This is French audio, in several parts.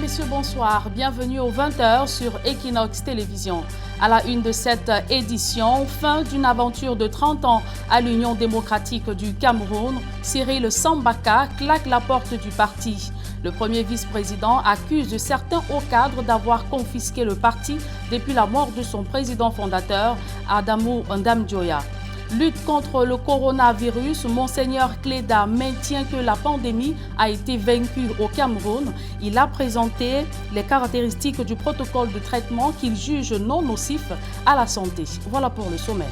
messieurs, bonsoir. Bienvenue aux 20h sur Equinox Télévision. À la une de cette édition, fin d'une aventure de 30 ans à l'Union démocratique du Cameroun, Cyril Sambaka claque la porte du parti. Le premier vice-président accuse certains hauts cadres d'avoir confisqué le parti depuis la mort de son président fondateur, Adamou Ndamdioya. Lutte contre le coronavirus, Monseigneur Cléda maintient que la pandémie a été vaincue au Cameroun. Il a présenté les caractéristiques du protocole de traitement qu'il juge non nocif à la santé. Voilà pour le sommaire.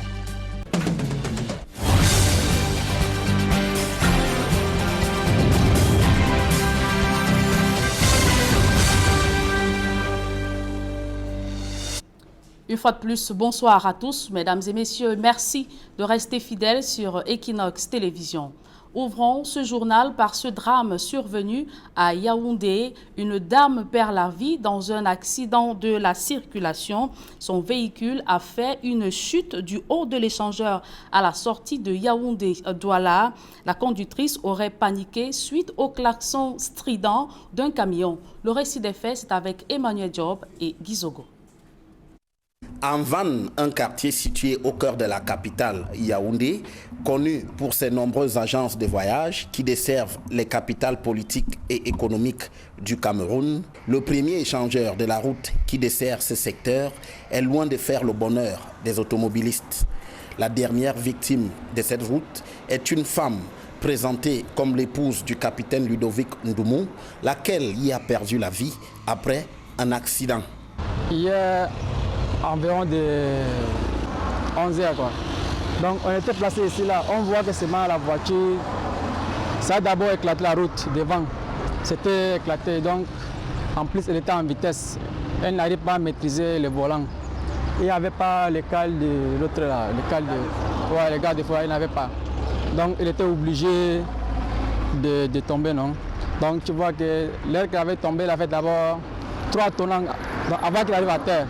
Une fois de plus, bonsoir à tous, mesdames et messieurs. Merci de rester fidèles sur Equinox Télévision. Ouvrons ce journal par ce drame survenu à Yaoundé. Une dame perd la vie dans un accident de la circulation. Son véhicule a fait une chute du haut de l'échangeur à la sortie de Yaoundé-Douala. La conductrice aurait paniqué suite au klaxon strident d'un camion. Le récit des faits, c'est avec Emmanuel Diop et Gizogo. En Van, un quartier situé au cœur de la capitale Yaoundé, connu pour ses nombreuses agences de voyage qui desservent les capitales politiques et économiques du Cameroun, le premier échangeur de la route qui dessert ce secteur est loin de faire le bonheur des automobilistes. La dernière victime de cette route est une femme présentée comme l'épouse du capitaine Ludovic Ndoumou, laquelle y a perdu la vie après un accident. Environ de 11 heures quoi. Donc on était placé ici là, on voit que seulement la voiture, ça a d'abord éclaté la route devant. C'était éclaté, donc en plus elle était en vitesse. Elle n'arrive pas à maîtriser le volant. Il n'y avait pas le cale de l'autre là, le cale de. Ouais, les gars des fois il n'avait pas. Donc il était obligé de tomber, non. Donc tu vois que l'air qu'il avait tombé, il a fait d'abord 3 tournants avant qu'il arrive à terre.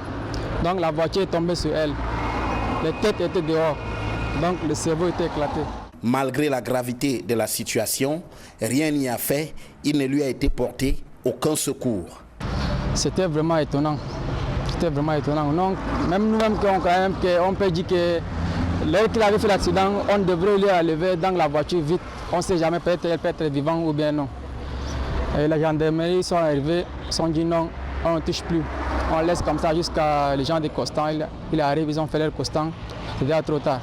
Donc la voiture est tombée sur elle. Les têtes étaient dehors. Donc le cerveau était éclaté. Malgré la gravité de la situation, rien n'y a fait. Il ne lui a été porté aucun secours. C'était vraiment étonnant. C'était vraiment étonnant. Donc, même nous-mêmes, on peut dire que l'heure qu'il avait fait l'accident, on devrait lui enlever dans la voiture vite. On ne sait jamais, peut-être elle peut être vivante ou bien non. Et la gendarmerie sont arrivés, sont dit non, on ne touche plus. On laisse comme ça jusqu'à les gens des Costans. Ils arrivent, ils ont fait leur Costan. C'est déjà trop tard.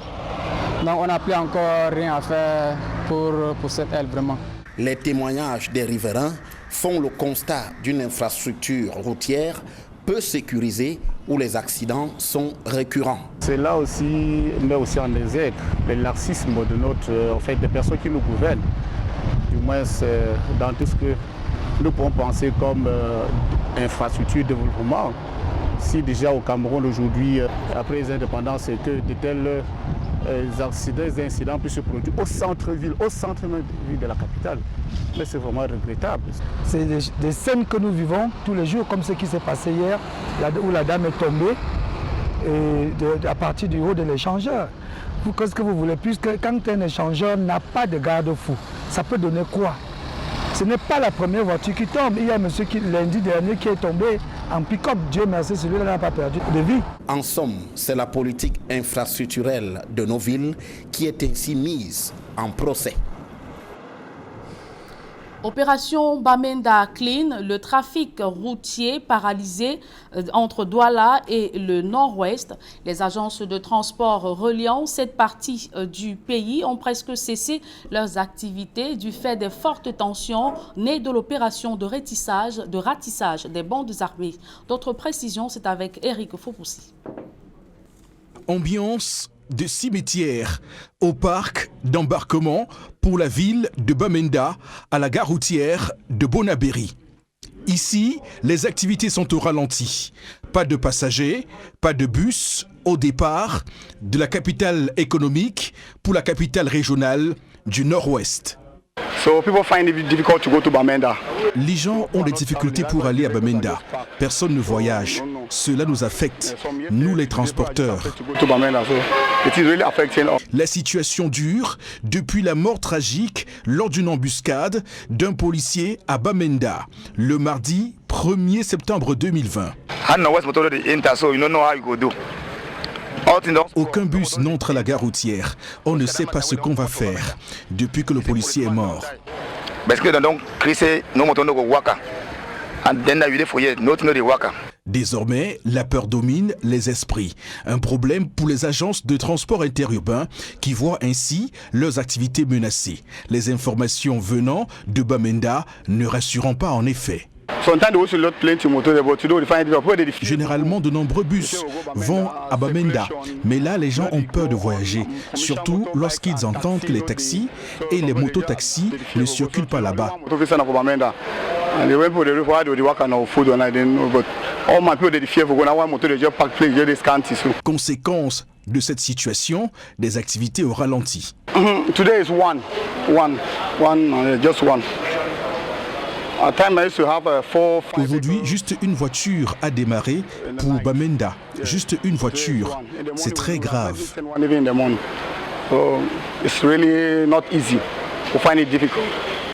Donc on n'a plus encore rien à faire pour cette aile vraiment. Les témoignages des riverains font le constat d'une infrastructure routière peu sécurisée où les accidents sont récurrents. C'est là aussi, mais aussi en exergue, le laxisme de notre, des personnes qui nous gouvernent. Du moins, dans tout ce que nous pouvons penser comme infrastructure de développement. Si déjà au Cameroun aujourd'hui, après les indépendances, c'est que de tels accidents, des incidents puissent se produire au centre-ville, au centre-ville de la capitale. Mais c'est vraiment regrettable. C'est des scènes que nous vivons tous les jours, comme ce qui s'est passé hier, où la dame est tombée à partir du haut de l'échangeur. Qu'est-ce que vous voulez? Puisque quand un échangeur n'a pas de garde-fou, ça peut donner quoi? Ce n'est pas la première voiture qui tombe. Il y a un monsieur lundi dernier qui est tombé en pick-up. Dieu merci, celui-là n'a pas perdu de vie. En somme, c'est la politique infrastructurelle de nos villes qui est ainsi mise en procès. Opération Bamenda Clean, le trafic routier paralysé entre Douala et le nord-ouest. Les agences de transport reliant cette partie du pays ont presque cessé leurs activités du fait des fortes tensions nées de l'opération de ratissage des bandes armées. D'autres précisions, c'est avec Eric Fopoussi. Ambiance de cimetière au parc d'embarquement pour la ville de Bamenda à la gare routière de Bonabéry. Ici, les activités sont au ralenti. Pas de passagers, pas de bus au départ de la capitale économique pour la capitale régionale du Nord-Ouest. So people find it difficult to go to Bamenda. Les gens ont des difficultés pour aller à Bamenda. Personne ne voyage. Cela nous affecte, nous les transporteurs. La situation dure depuis la mort tragique lors d'une embuscade d'un policier à Bamenda le mardi 1er septembre 2020. Aucun bus n'entre à la gare routière. On ne sait pas ce qu'on va faire depuis que le policier est mort. Désormais, la peur domine les esprits. Un problème pour les agences de transport interurbain qui voient ainsi leurs activités menacées. Les informations venant de Bamenda ne rassurant pas en effet. Généralement, de nombreux bus vont à Bamenda, mais là, les gens ont peur de voyager, surtout lorsqu'ils entendent que les taxis et les mototaxis ne circulent pas là-bas. Conséquence de cette situation, des activités au ralenti. Aujourd'hui, juste une voiture a démarré pour Bamenda. Juste une voiture. C'est très grave.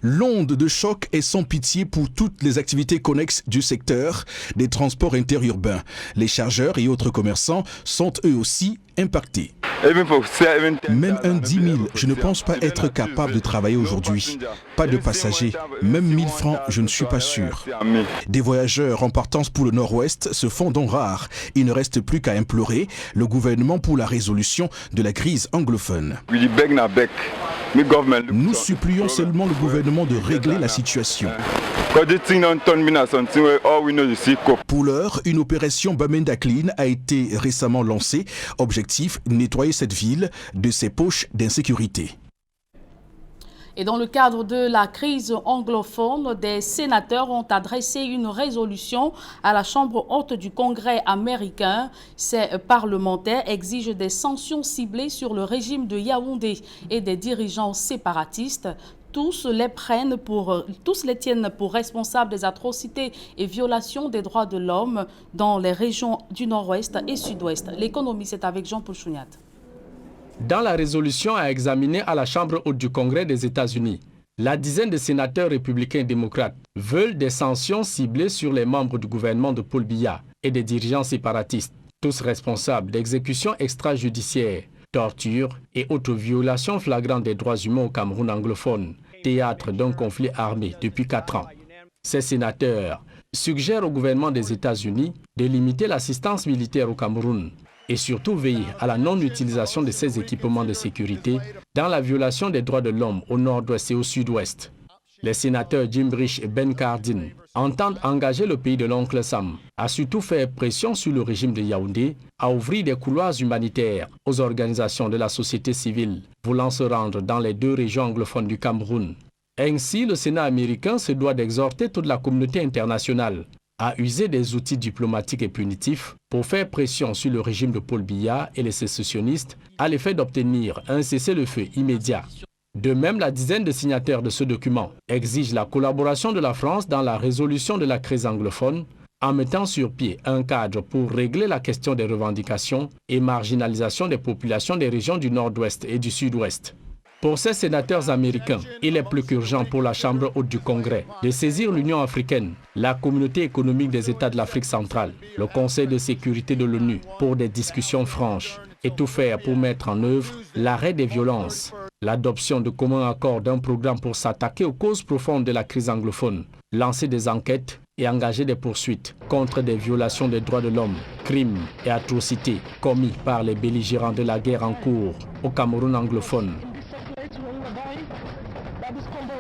L'onde de choc est sans pitié pour toutes les activités connexes du secteur des transports interurbains. Les chargeurs et autres commerçants sont eux aussi impactés. Même un 10 000, je ne pense pas être capable de travailler aujourd'hui. Pas de passagers, même 1000 francs, je ne suis pas sûr. Des voyageurs en partance pour le nord-ouest se font donc rares. Il ne reste plus qu'à implorer le gouvernement pour la résolution de la crise anglophone. Nous supplions seulement le gouvernement de régler la situation. Pour l'heure, une opération Bamenda Clean a été récemment lancée. Objectif, nettoyer cette ville de ses poches d'insécurité. Et dans le cadre de la crise anglophone, des sénateurs ont adressé une résolution à la Chambre haute du Congrès américain. Ces parlementaires exigent des sanctions ciblées sur le régime de Yaoundé et des dirigeants séparatistes. Tous les tiennent pour responsables des atrocités et violations des droits de l'homme dans les régions du Nord-Ouest et Sud-Ouest. L'économie, c'est avec Jean-Paul Chouniat. Dans la résolution à examiner à la Chambre haute du Congrès des États-Unis, la dizaine de sénateurs républicains et démocrates veulent des sanctions ciblées sur les membres du gouvernement de Paul Biya et des dirigeants séparatistes, tous responsables d'exécutions extrajudiciaires, tortures et autres violations flagrantes des droits humains au Cameroun anglophone, théâtre d'un conflit armé depuis 4 ans. Ces sénateurs suggèrent au gouvernement des États-Unis de limiter l'assistance militaire au Cameroun et surtout veiller à la non-utilisation de ces équipements de sécurité dans la violation des droits de l'homme au nord-ouest et au sud-ouest. Les sénateurs Jim Risch et Ben Cardin entendent engager le pays de l'oncle Sam à surtout faire pression sur le régime de Yaoundé à ouvrir des couloirs humanitaires aux organisations de la société civile voulant se rendre dans les 2 régions anglophones du Cameroun. Ainsi, le Sénat américain se doit d'exhorter toute la communauté internationale à user des outils diplomatiques et punitifs pour faire pression sur le régime de Paul Biya et les sécessionnistes à l'effet d'obtenir un cessez-le-feu immédiat. De même, la dizaine de signataires de ce document exige la collaboration de la France dans la résolution de la crise anglophone en mettant sur pied un cadre pour régler la question des revendications et marginalisation des populations des régions du Nord-Ouest et du Sud-Ouest. Pour ces sénateurs américains, il est plus qu'urgent pour la Chambre haute du Congrès de saisir l'Union africaine, la Communauté économique des États de l'Afrique centrale, le Conseil de sécurité de l'ONU pour des discussions franches et tout faire pour mettre en œuvre l'arrêt des violences, l'adoption de commun accord d'un programme pour s'attaquer aux causes profondes de la crise anglophone, lancer des enquêtes et engager des poursuites contre des violations des droits de l'homme, crimes et atrocités commis par les belligérants de la guerre en cours au Cameroun anglophone.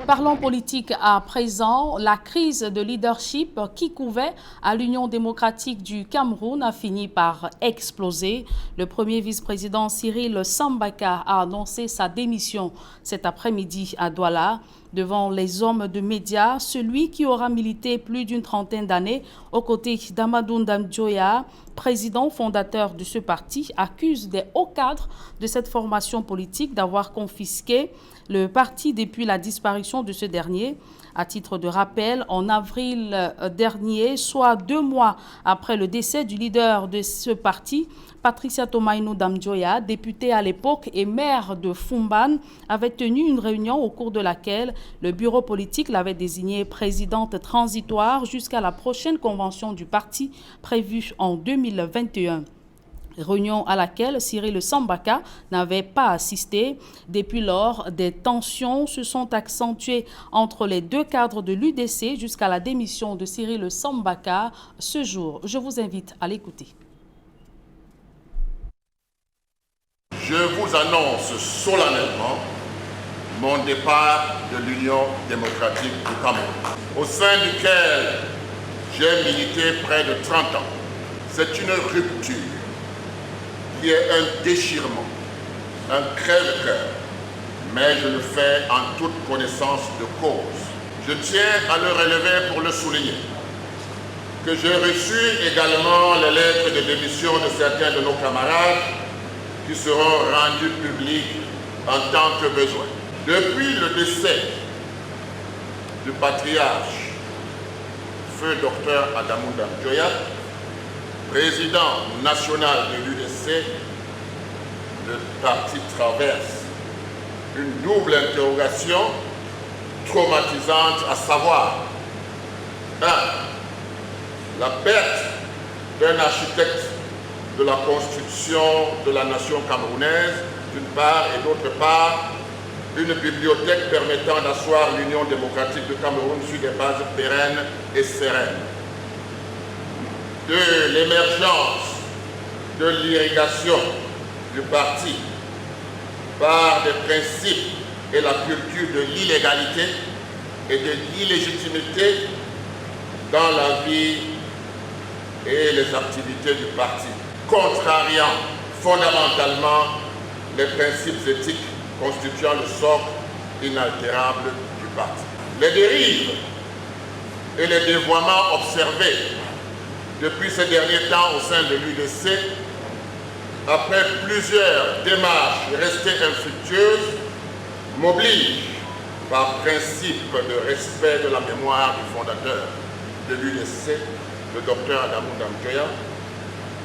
Parlons politique à présent. La crise de leadership qui couvait à l'Union démocratique du Cameroun a fini par exploser. Le premier vice-président Cyril Sambaka a annoncé sa démission cet après-midi à Douala. Devant les hommes de médias, celui qui aura milité plus d'une trentaine d'années aux côtés d'Amadou Ndamdjoya, président fondateur de ce parti, accuse des hauts cadres de cette formation politique d'avoir confisqué le parti depuis la disparition de ce dernier. À titre de rappel, en avril dernier, soit 2 mois après le décès du leader de ce parti, Patricia Tomaino Damjoya, députée à l'époque et maire de Fumban, avait tenu une réunion au cours de laquelle le bureau politique l'avait désignée présidente transitoire jusqu'à la prochaine convention du parti prévue en 2021. Réunion à laquelle Cyril Sambaka n'avait pas assisté. Depuis lors, des tensions se sont accentuées entre les deux cadres de l'UDC jusqu'à la démission de Cyril Sambaka ce jour. Je vous invite à l'écouter. Je vous annonce solennellement mon départ de l'Union démocratique du Cameroun, au sein duquel j'ai milité près de 30 ans. C'est une rupture qui est un déchirement, un crève-cœur, mais je le fais en toute connaissance de cause. Je tiens à le relever pour le souligner, que j'ai reçu également les lettres de démission de certains de nos camarades qui seront rendus publics en tant que besoin. Depuis le décès du patriarche, feu docteur Adamou Damjoya, président national de l'UDC, le parti traverse une double interrogation traumatisante, à savoir 1. La perte d'un architecte de la constitution de la nation camerounaise, d'une part, et d'autre part, une bibliothèque permettant d'asseoir l'Union démocratique du Cameroun sur des bases pérennes et sereines. 2. L'émergence de l'irrigation du parti par des principes et la culture de l'illégalité et de l'illégitimité dans la vie et les activités du parti, contrariant fondamentalement les principes éthiques constituant le socle inaltérable du parti. Les dérives et les dévoiements observés depuis ces derniers temps au sein de l'UDC, après plusieurs démarches restées infructueuses, m'obligent, par principe de respect de la mémoire du fondateur de l'UDC, le docteur Adamou Damjoya,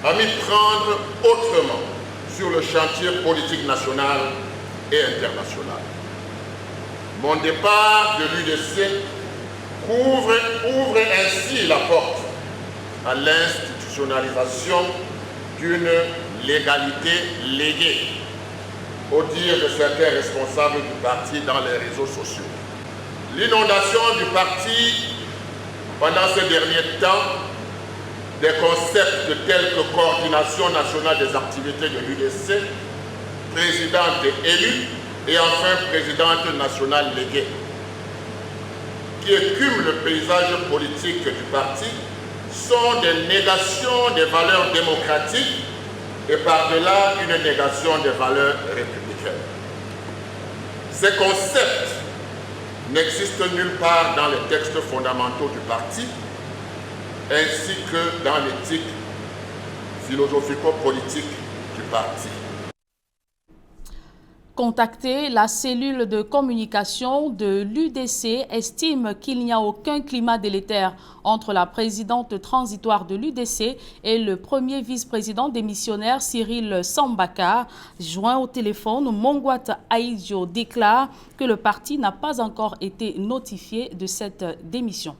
à m'y prendre autrement sur le chantier politique national et international. Mon départ de l'UDC ouvre ainsi la porte à l'institutionnalisation d'une légalité léguée, au dire de certains responsables du parti dans les réseaux sociaux. L'inondation du parti pendant ces derniers temps, des concepts tels que coordination nationale des activités de l'UDC, présidente élue et enfin présidente nationale léguée, qui écument le paysage politique du parti, sont des négations des valeurs démocratiques et par-delà une négation des valeurs républicaines. Ces concepts n'existent nulle part dans les textes fondamentaux du parti, ainsi que dans l'éthique philosophico-politique du parti. Contacté, la cellule de communication de l'UDC estime qu'il n'y a aucun climat délétère entre la présidente transitoire de l'UDC et le premier vice-président démissionnaire Cyril Sambaka. Joint au téléphone, Mongwat Aïdjo déclare que le parti n'a pas encore été notifié de cette démission.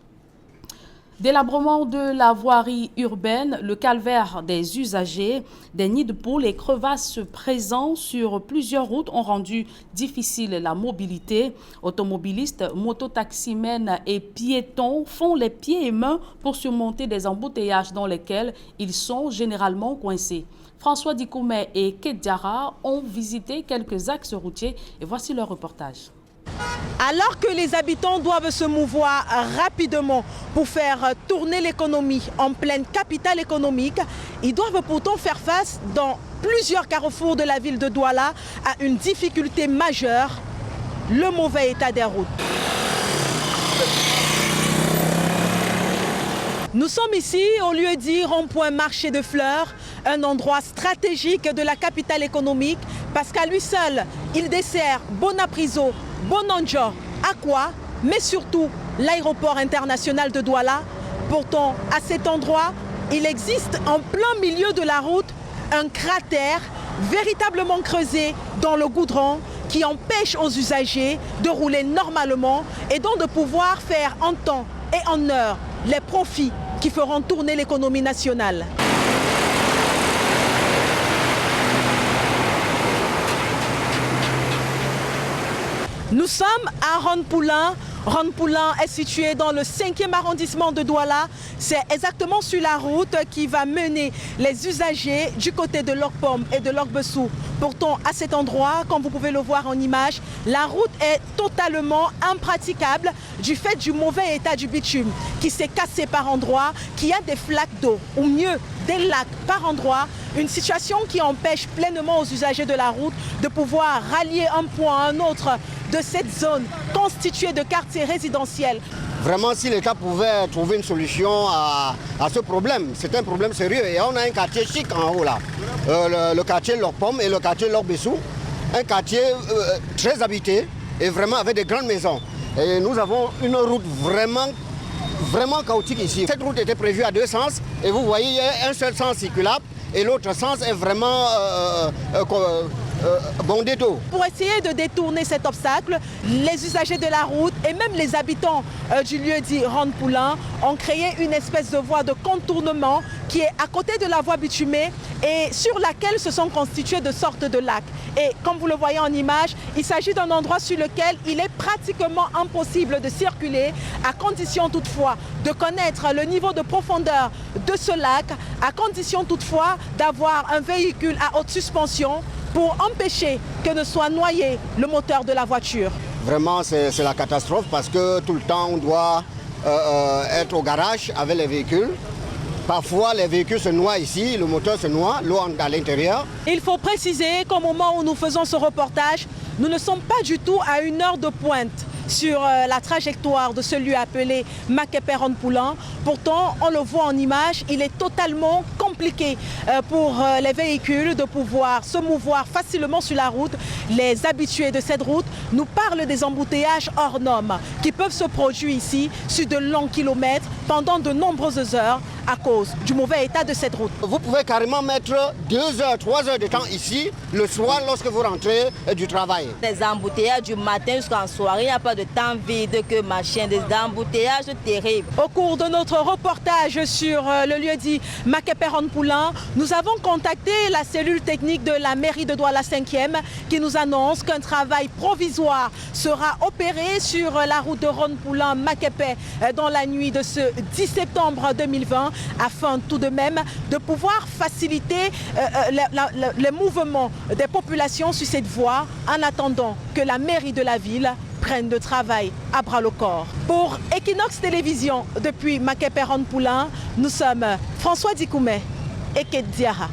Délabrement de la voirie urbaine, le calvaire des usagers, des nids de poules et crevasses présents sur plusieurs routes ont rendu difficile la mobilité. Automobilistes, mototaximens et piétons font les pieds et mains pour surmonter des embouteillages dans lesquels ils sont généralement coincés. François Dikoumé et Kedjara ont visité quelques axes routiers et voici leur reportage. Alors que les habitants doivent se mouvoir rapidement pour faire tourner l'économie en pleine capitale économique, ils doivent pourtant faire face dans plusieurs carrefours de la ville de Douala à une difficulté majeure, le mauvais état des routes. Nous sommes ici au lieu-dit rond-point marché de Fleurs, un endroit stratégique de la capitale économique parce qu'à lui seul, il dessert Bonapriso, Bonanjo, Aqua, mais surtout l'aéroport international de Douala. Pourtant, à cet endroit, il existe en plein milieu de la route un cratère véritablement creusé dans le goudron qui empêche aux usagers de rouler normalement et donc de pouvoir faire en temps et en heure les profits qui feront tourner l'économie nationale. Nous sommes à Ronpoulin. Ronpoulin est situé dans le 5e arrondissement de Douala. C'est exactement sur la route qui va mener les usagers du côté de Lok-Pom et de Lok-Bessou. Pourtant, à cet endroit, comme vous pouvez le voir en image, la route est totalement impraticable du fait du mauvais état du bitume qui s'est cassé par endroits, qui a des flaques d'eau, ou mieux, des lacs par endroits. Une situation qui empêche pleinement aux usagers de la route de pouvoir rallier un point à un autre de cette zone constituée de quartiers résidentiels. Vraiment, si l'État pouvait trouver une solution à ce problème, c'est un problème sérieux. Et on a un quartier chic en haut là, le quartier Lok-Pom et le quartier Lok-Bessou, un quartier très habité et vraiment avec des grandes maisons. Et nous avons une route vraiment chaotique ici. Cette route était prévue à deux sens et vous voyez, il y a un seul sens circulable et l'autre sens est vraiment bondé d'eau. Pour essayer de détourner cet obstacle, les usagers de la route et même les habitants du lieu dit Ronpoulin ont créé une espèce de voie de contournement qui est à côté de la voie bitumée et sur laquelle se sont constitués de sortes de lacs. Et comme vous le voyez en image, il s'agit d'un endroit sur lequel il est pratiquement impossible de circuler, à condition toutefois de connaître le niveau de profondeur de ce lac, à condition toutefois d'avoir un véhicule à haute suspension pour empêcher que ne soit noyé le moteur de la voiture. Vraiment, c'est la catastrophe parce que tout le temps, on doit être au garage avec les véhicules. Parfois, les véhicules se noient ici, le moteur se noie, l'eau à l'intérieur. Il faut préciser qu'au moment où nous faisons ce reportage, nous ne sommes pas du tout à une heure de pointe sur la trajectoire de ce lieu appelé Makepe-Ronpoulin. Pourtant, on le voit en image, il est totalement compliqué pour les véhicules de pouvoir se mouvoir facilement sur la route. Les habitués de cette route nous parlent des embouteillages hors normes qui peuvent se produire ici sur de longs kilomètres pendant de nombreuses heures à cause du mauvais état de cette route. Vous pouvez carrément mettre 2 heures, 3 heures de temps ici, le soir lorsque vous rentrez du travail. Des embouteillages du matin jusqu'en soirée, il n'y a pas de temps vide que machin, des embouteillages terribles. Au cours de notre reportage sur le lieu dit Makepe-Ronpoulin, nous avons contacté la cellule technique de la mairie de Douala 5e qui nous annonce qu'un travail provisoire sera opéré sur la route de Ronpoulin-Makepe dans la nuit de ce 10 septembre 2020 afin tout de même de pouvoir faciliter les mouvements des populations sur cette voie en attendant que la mairie de la ville prenne le travail à bras le corps. Pour Equinox Télévision, depuis Makepe-Ronpoulin, nous sommes François Dikoumé et Ket Diara.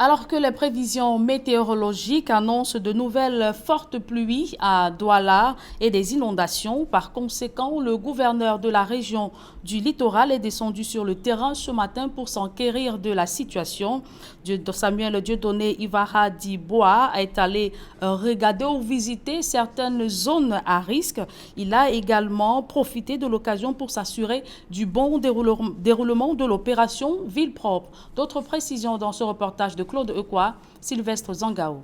Alors que les prévisions météorologiques annoncent de nouvelles fortes pluies à Douala et des inondations, par conséquent, le gouverneur de la région du littoral est descendu sur le terrain ce matin pour s'enquérir de la situation. Samuel Dieudonné Ivara Diboa est allé regarder ou visiter certaines zones à risque. Il a également profité de l'occasion pour s'assurer du bon déroulement de l'opération Ville propre. D'autres précisions dans ce reportage de Claude Eukwa, Sylvestre Zangao.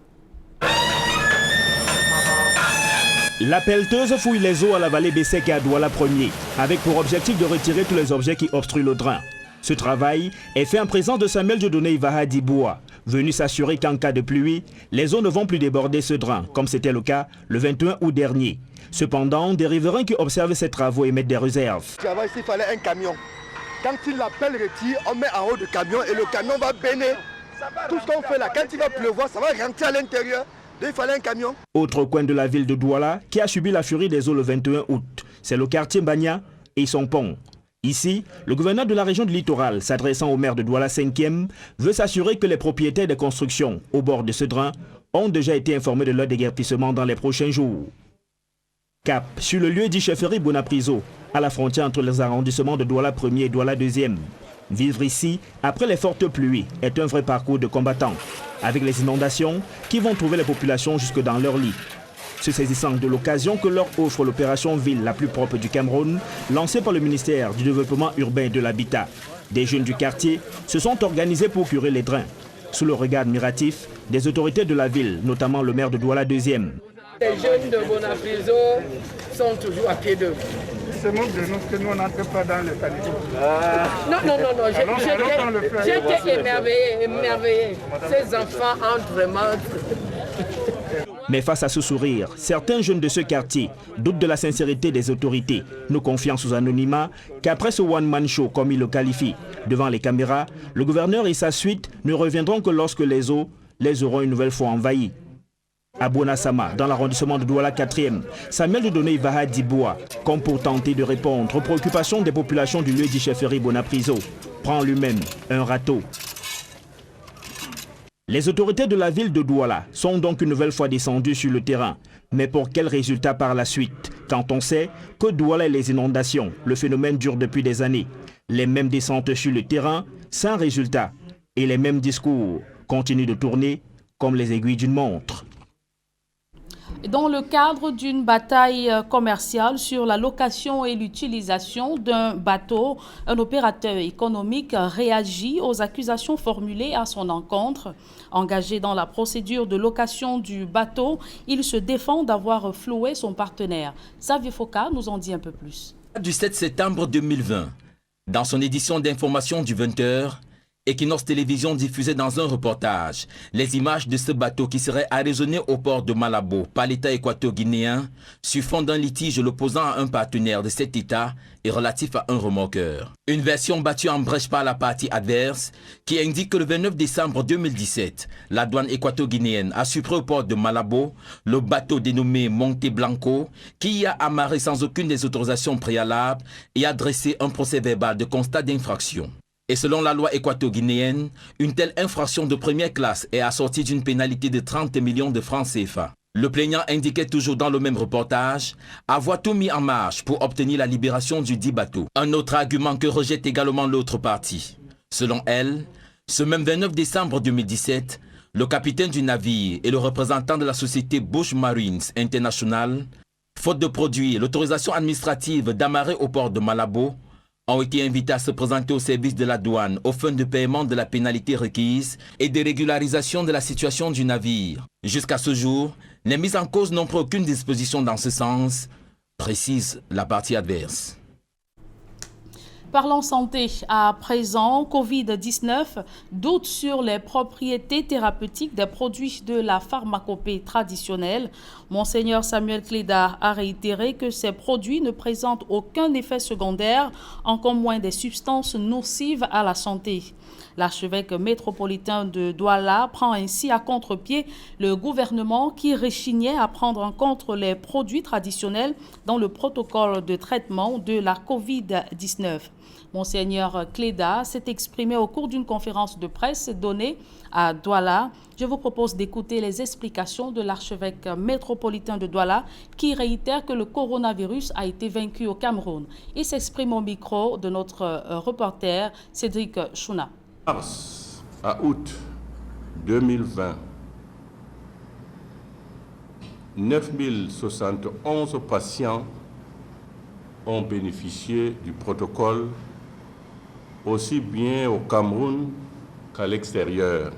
La pelleteuse fouille les eaux à la vallée Bessek et à Douala 1er, avec pour objectif de retirer tous les objets qui obstruent le drain. Ce travail est fait en présence de Samuel Dieudonné Ivara Diboa, venu s'assurer qu'en cas de pluie, les eaux ne vont plus déborder ce drain, comme c'était le cas le 21 août dernier. Cependant, des riverains qui observent ces travaux émettent des réserves. Avant, il fallait un camion. Quand il l'appelle retire, on met en haut du camion et le camion va baigner. Tout ce qu'on fait là, quand il va pleuvoir, ça va rentrer à l'intérieur. Donc il fallait un camion. Autre coin de la ville de Douala qui a subi la furie des eaux le 21 août, c'est le quartier Mbania et son pont. Ici, le gouverneur de la région du littoral, s'adressant au maire de Douala 5e, veut s'assurer que les propriétaires des constructions au bord de ce drain ont déjà été informés de leur déguerpissement dans les prochains jours. Cap sur le lieu dit chefferie Bonapriso, à la frontière entre les arrondissements de Douala 1er et Douala 2e. Vivre ici, après les fortes pluies, est un vrai parcours de combattants, avec les inondations qui vont trouver les populations jusque dans leur lit. se saisissant de l'occasion que leur offre l'opération Ville la plus propre du Cameroun, lancée par le ministère du Développement urbain et de l'Habitat. Des jeunes du quartier se sont organisés pour curer les drains, sous le regard admiratif des autorités de la ville, notamment le maire de Douala II. Les jeunes de Bonapriso sont toujours à pied d'œuvre. Ils se moquent de nous que nous n'entrons pas dans le caniveau. Non, j'étais émerveillé. Ces enfants entrent vraiment. Mais face à ce sourire, certains jeunes de ce quartier doutent de la sincérité des autorités, nous confiant sous anonymat qu'après ce one-man show, comme ils le qualifient, devant les caméras, le gouverneur et sa suite ne reviendront que lorsque les eaux les auront une nouvelle fois envahis. À Bonasama, dans l'arrondissement de Douala 4e, Samuel Dodonné Vaha Diboua, comme pour tenter de répondre aux préoccupations des populations du lieu dit chefferie Bonapriso, prend lui-même un râteau. Les autorités de la ville de Douala sont donc une nouvelle fois descendues sur le terrain. Mais pour quel résultat par la suite, quand on sait que Douala et les inondations, le phénomène dure depuis des années. Les mêmes descentes sur le terrain, sans résultat, et les mêmes discours continuent de tourner comme les aiguilles d'une montre. Dans le cadre d'une bataille commerciale sur la location et l'utilisation d'un bateau, un opérateur économique réagit aux accusations formulées à son encontre. Engagé dans la procédure de location du bateau, il se défend d'avoir floué son partenaire. Xavier Foka nous en dit un peu plus. Du 7 septembre 2020, dans son édition d'information du 20h, Equinox Télévision diffusait dans un reportage les images de ce bateau qui serait arraisonné au port de Malabo par l'État équato-guinéen sur fond d'un litige l'opposant à un partenaire de cet État et relatif à un remorqueur. Une version battue en brèche par la partie adverse qui indique que le 29 décembre 2017, la douane équato-guinéenne a supprimé au port de Malabo le bateau dénommé Monte Blanco qui y a amarré sans aucune des autorisations préalables et a dressé un procès verbal de constat d'infraction. Et selon la loi équato-guinéenne, une telle infraction de première classe est assortie d'une pénalité de 30 millions de francs CFA. Le plaignant indiquait toujours dans le même reportage avoir tout mis en marche pour obtenir la libération du dit bateau. Un autre argument que rejette également l'autre partie. Selon elle, ce même 29 décembre 2017, le capitaine du navire et le représentant de la société Bush Marines International, faute de produire l'autorisation administrative d'amarrer au port de Malabo, ont été invités à se présenter au service de la douane aux fins de paiement de la pénalité requise et de régularisation de la situation du navire. Jusqu'à ce jour, les mises en cause n'ont pris aucune disposition dans ce sens, précise la partie adverse. Parlons santé à présent. Covid-19, doute sur les propriétés thérapeutiques des produits de la pharmacopée traditionnelle. Monseigneur Samuel Cléda a réitéré que ces produits ne présentent aucun effet secondaire, encore moins des substances nocives à la santé. L'archevêque métropolitain de Douala prend ainsi à contre-pied le gouvernement qui réchignait à prendre en compte les produits traditionnels dans le protocole de traitement de la Covid-19. Monseigneur Cléda s'est exprimé au cours d'une conférence de presse donnée à Douala. Je vous propose d'écouter les explications de l'archevêque métropolitain de Douala qui réitère que le coronavirus a été vaincu au Cameroun. Il s'exprime au micro de notre reporter Cédric Chouna. Mars à août 2020, 9071 patients ont bénéficié du protocole aussi bien au Cameroun qu'à l'extérieur,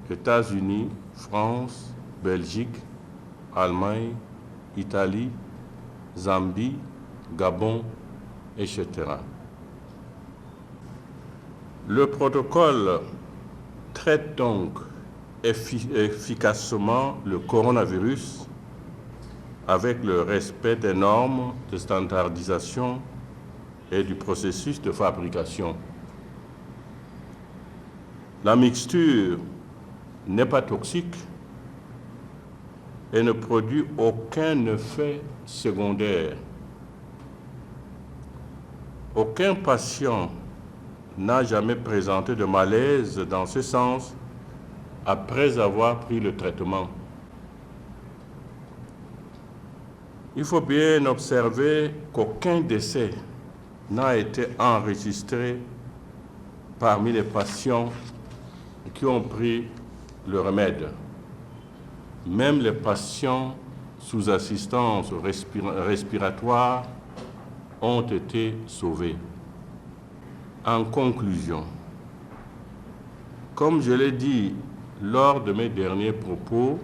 États-Unis, France, Belgique, Allemagne, Italie, Zambie, Gabon, etc. Le protocole traite donc efficacement le coronavirus avec le respect des normes de standardisation et du processus de fabrication. La mixture n'est pas toxique et ne produit aucun effet secondaire. Aucun patient n'a jamais présenté de malaise dans ce sens après avoir pris le traitement. Il faut bien observer qu'aucun décès n'a été enregistré parmi les patients qui ont pris le remède. Même les patients sous assistance respiratoire ont été sauvés. En conclusion, comme je l'ai dit lors de mes derniers propos,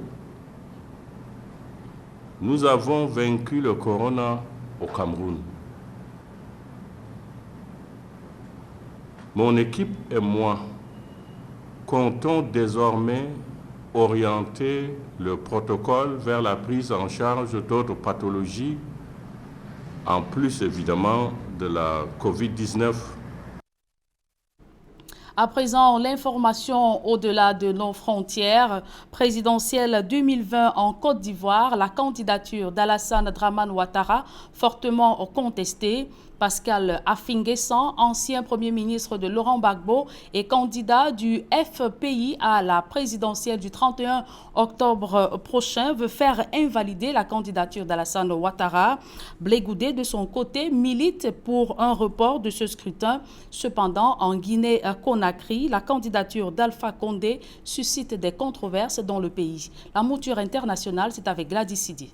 nous avons vaincu le corona au Cameroun. Mon équipe et moi comptons désormais orienter le protocole vers la prise en charge d'autres pathologies, en plus évidemment de la COVID-19. À présent, l'information au-delà de nos frontières. Présidentielle 2020 en Côte d'Ivoire, la candidature d'Alassane Dramane Ouattara, fortement contestée. Pascal Affi-N'Guessan, ancien Premier ministre de Laurent Gbagbo et candidat du FPI à la présidentielle du 31 octobre prochain, veut faire invalider la candidature d'Alassane Ouattara. Blé Goudé, de son côté, milite pour un report de ce scrutin. Cependant, en Guinée-Conakry, la candidature d'Alpha Condé suscite des controverses dans le pays. La mouture internationale, c'est avec Gladys Sidi.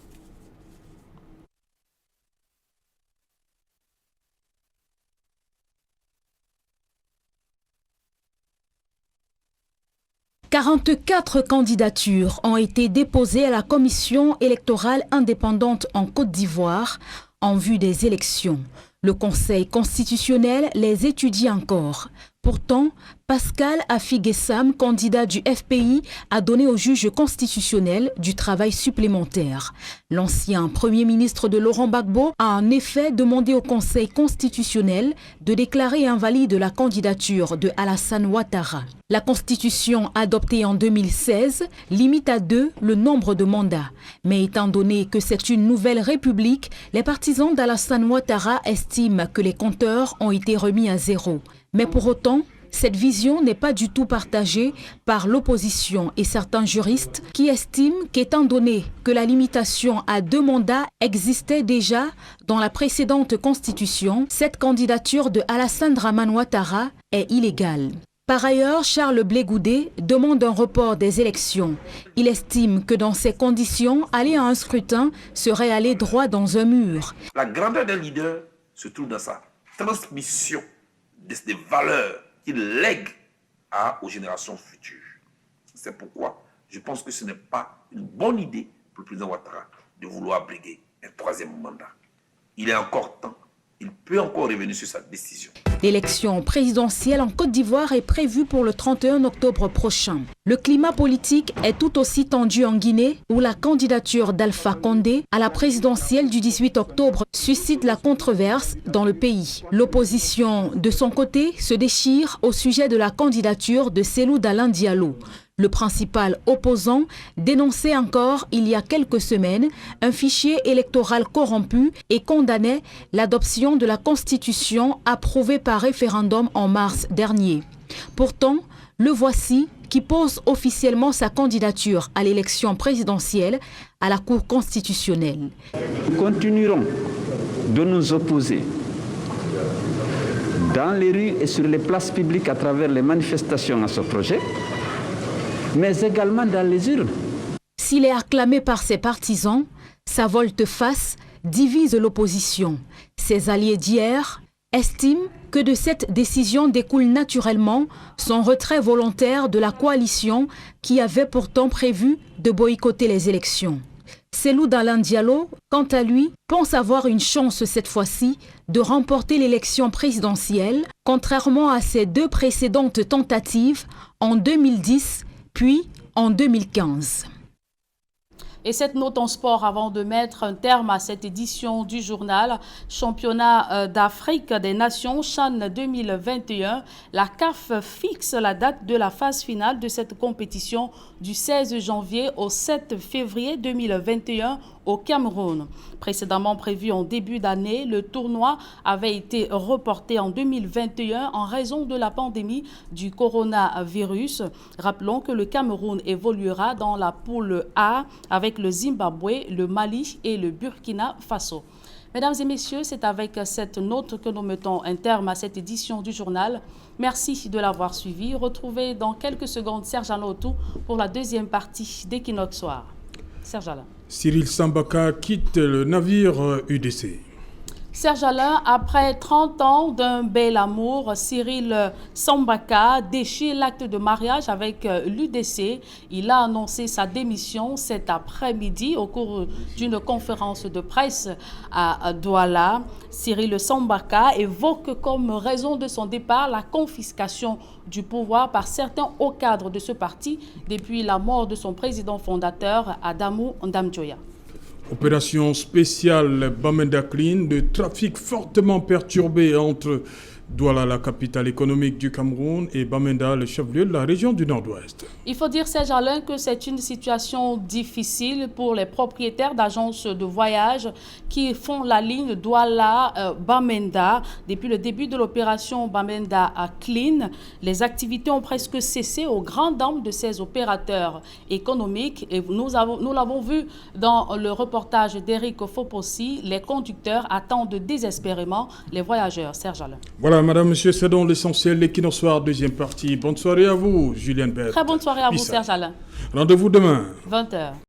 « 44 candidatures ont été déposées à la Commission électorale indépendante en Côte d'Ivoire en vue des élections. Le Conseil constitutionnel les étudie encore. Pourtant, Pascal Affi-N'Guessan, candidat du FPI, a donné au juge constitutionnel du travail supplémentaire. L'ancien Premier ministre de Laurent Gbagbo a en effet demandé au Conseil constitutionnel de déclarer invalide la candidature de Alassane Ouattara. La Constitution adoptée en 2016 limite à 2 le nombre de mandats. Mais étant donné que c'est une nouvelle république, les partisans d'Alassane Ouattara estiment que les compteurs ont été remis à 0. Mais pour autant, cette vision n'est pas du tout partagée par l'opposition et certains juristes qui estiment qu'étant donné que la limitation à 2 mandats existait déjà dans la précédente constitution, cette candidature de Alassane Dramane Ouattara est illégale. Par ailleurs, Charles Blé Goudé demande un report des élections. Il estime que dans ces conditions, aller à un scrutin serait aller droit dans un mur. La grandeur d'un leader se trouve dans sa transmission des valeurs qu'il lègue aux générations futures. C'est pourquoi je pense que ce n'est pas une bonne idée pour le président Ouattara de vouloir briguer un 3e mandat. Il est encore temps, il peut encore revenir sur sa décision. L'élection présidentielle en Côte d'Ivoire est prévue pour le 31 octobre prochain. Le climat politique est tout aussi tendu en Guinée, où la candidature d'Alpha Condé à la présidentielle du 18 octobre suscite la controverse dans le pays. L'opposition, de son côté, se déchire au sujet de la candidature de Cellou Dalein Diallo. Le principal opposant dénonçait encore, il y a quelques semaines, un fichier électoral corrompu et condamnait l'adoption de la Constitution approuvée par référendum en mars dernier. Pourtant, le voici qui pose officiellement sa candidature à l'élection présidentielle à la Cour constitutionnelle. Nous continuerons de nous opposer dans les rues et sur les places publiques à travers les manifestations à ce projet, mais également dans les urnes. S'il est acclamé par ses partisans, sa volte-face divise l'opposition. Ses alliés d'hier estiment que de cette décision découle naturellement son retrait volontaire de la coalition qui avait pourtant prévu de boycotter les élections. Cellou Dalein Diallo, quant à lui, pense avoir une chance cette fois-ci de remporter l'élection présidentielle, contrairement à ses 2 précédentes tentatives en 2010 puis en 2015. Et cette note en sport avant de mettre un terme à cette édition du journal. Championnat d'Afrique des Nations, CHAN 2021. La CAF fixe la date de la phase finale de cette compétition du 16 janvier au 7 février 2021 au Cameroun. Précédemment prévu en début d'année, le tournoi avait été reporté en 2021 en raison de la pandémie du coronavirus. Rappelons que le Cameroun évoluera dans la poule A avec le Zimbabwe, le Mali et le Burkina Faso. Mesdames et messieurs, c'est avec cette note que nous mettons un terme à cette édition du journal. Merci de l'avoir suivi. Retrouvez dans quelques secondes Serge Anotou pour la deuxième partie d'Equinox Soir. Serge Alain. Cyril Sambaka quitte le navire UDC. Serge Alain, après 30 ans d'un bel amour, Cyril Sambaka déchire l'acte de mariage avec l'UDC. Il a annoncé sa démission cet après-midi au cours d'une conférence de presse à Douala. Cyril Sambaka évoque comme raison de son départ la confiscation du pouvoir par certains hauts cadres de ce parti depuis la mort de son président fondateur, Adamou Ndamdjoya. Opération spéciale Bamenda Clean, de trafic fortement perturbé entre Douala, la capitale économique du Cameroun, et Bamenda, le chef-lieu de la région du Nord-Ouest. Il faut dire, Serge Alain, que c'est une situation difficile pour les propriétaires d'agences de voyage qui font la ligne Douala-Bamenda. Depuis le début de l'opération Bamenda Clean, les activités ont presque cessé aux grandes dames de ces opérateurs économiques. Et nous l'avons vu dans le reportage d'Éric Fopossi, les conducteurs attendent désespérément les voyageurs. Serge Alain. Voilà, madame, monsieur, c'est donc l'essentiel. L'Equinoxoir, deuxième partie. Bonne soirée à vous, Julienne Bert. Très bonne soirée à vous, Serge Alain. Rendez-vous demain. 20h.